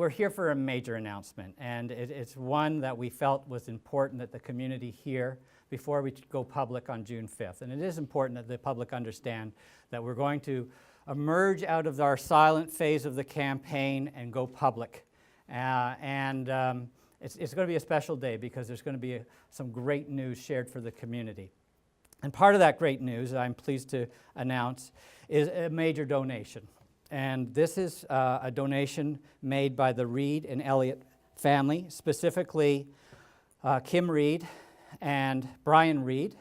we're here for a major announcement, and it's one that we felt was important that the community hear before we go public on June 5th. And it is important that the public understand that we're going to emerge out of our silent phase of the campaign and go public. It's going to be a special day because there's going to be some great news shared for the community. And part of that great news, I'm pleased to announce, is a major donation. And this is a donation made by the Reed and Elliott family, specifically Kim Reed and Brian Reed,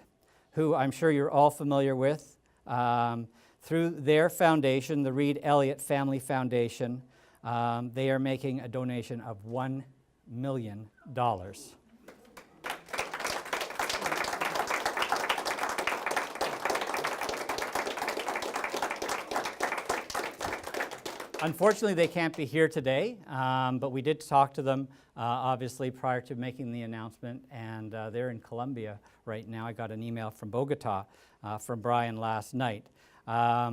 who I'm sure you're all familiar with. Through their foundation, the Reed Elliott Family Foundation, they are making a donation of $1 million. Unfortunately, they can't be here today, but we did talk to them, obviously, prior to making the announcement, and they're in Colombia right now. I got an email from Bogota from Brian last night.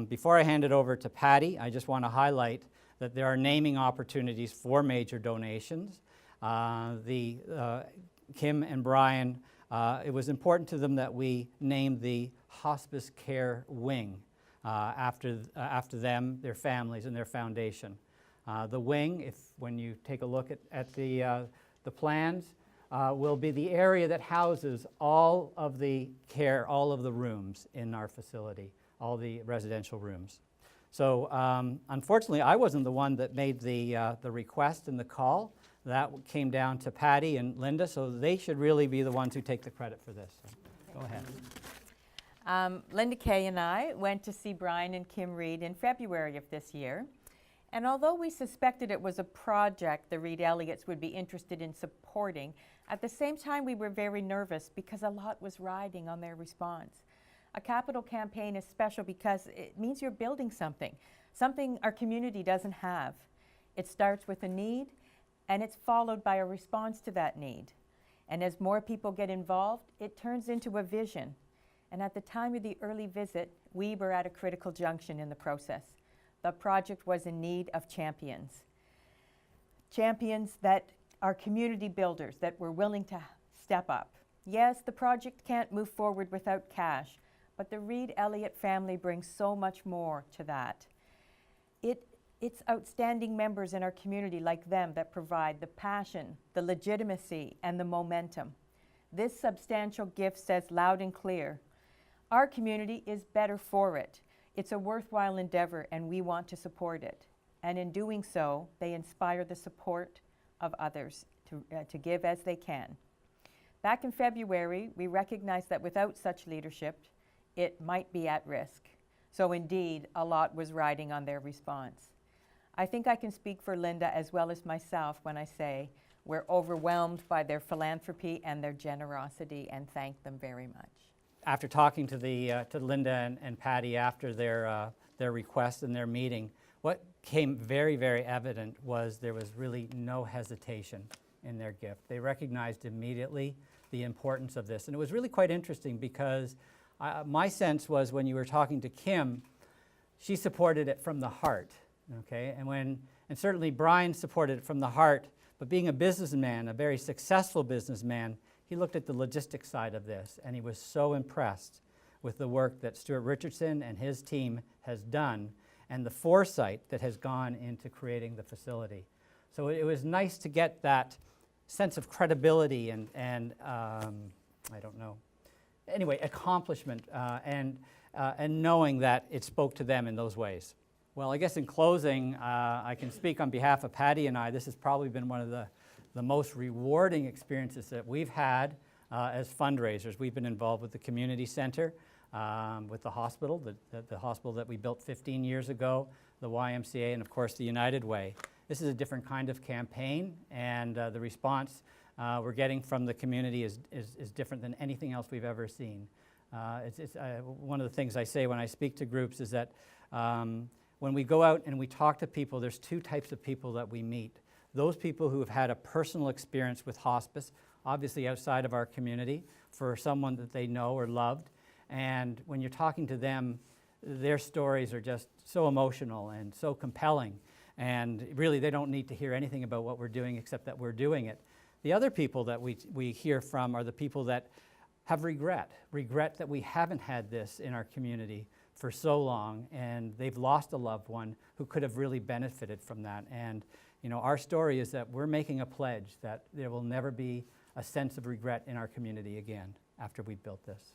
Before I hand it over to Patty, I just want to highlight that there are naming opportunities for major donations. Kim and Brian, it was important to them that we named the hospice care wing after them, their families, and their foundation. The wing, when you take a look at the plans, will be the area that houses all of the care, all of the rooms in our facility, all the residential rooms. So unfortunately, I wasn't the one that made the request and the call. That came down to Patty and Linda, so they should really be the ones who take the credit for this. So, go ahead. Linda Kay and I went to see Brian and Kim Reed in February of this year. And although we suspected it was a project the Reed Elliots would be interested in supporting, at the same time we were very nervous because a lot was riding on their response. A capital campaign is special because it means you're building something our community doesn't have. It starts with a need, and it's followed by a response to that need. And as more people get involved, it turns into a vision. And at the time of the early visit, we were at a critical junction in the process. The project was in need of champions. Champions that are community builders, that were willing to step up. Yes, the project can't move forward without cash, but the Reed Elliott family brings so much more to that. It's outstanding members in our community like them that provide the passion, the legitimacy, and the momentum. This substantial gift says loud and clear, our community is better for it. It's a worthwhile endeavor, and we want to support it. And in doing so, they inspire the support of others to give as they can. Back in February, we recognized that without such leadership, it might be at risk. So indeed, a lot was riding on their response. I think I can speak for Linda as well as myself when I say we're overwhelmed by their philanthropy and their generosity, and thank them very much. After talking to Linda and Patty after their request and their meeting, what came very, very evident was there was really no hesitation in their gift. They recognized immediately the importance of this. And it was really quite interesting because my sense was when you were talking to Kim, she supported it from the heart, okay? And certainly Brian supported it from the heart, but being a businessman, a very successful businessman, he looked at the logistics side of this, and he was so impressed with the work that Stuart Richardson and his team has done and the foresight that has gone into creating the facility. So it was nice to get that sense of credibility and I don't know, anyway, accomplishment and knowing that it spoke to them in those ways. Well, I guess in closing, I can speak on behalf of Patty and I. This has probably been one of the most rewarding experiences that we've had as fundraisers. We've been involved with the community center, with the hospital, the hospital that we built 15 years ago, the YMCA, and of course the United Way. This is a different kind of campaign, and the response we're getting from the community is different than anything else we've ever seen. One of the things I say when I speak to groups is that when we go out and we talk to people, there's two types of people that we meet. Those people who have had a personal experience with hospice, obviously outside of our community, for someone that they know or loved. And when you're talking to them, their stories are just so emotional and so compelling And really, they don't need to hear anything about what we're doing except that we're doing it. The other people that we hear from are the people that have regret that we haven't had this in our community for so long, and they've lost a loved one who could have really benefited from that. And you know, our story is that we're making a pledge that there will never be a sense of regret in our community again after we built this.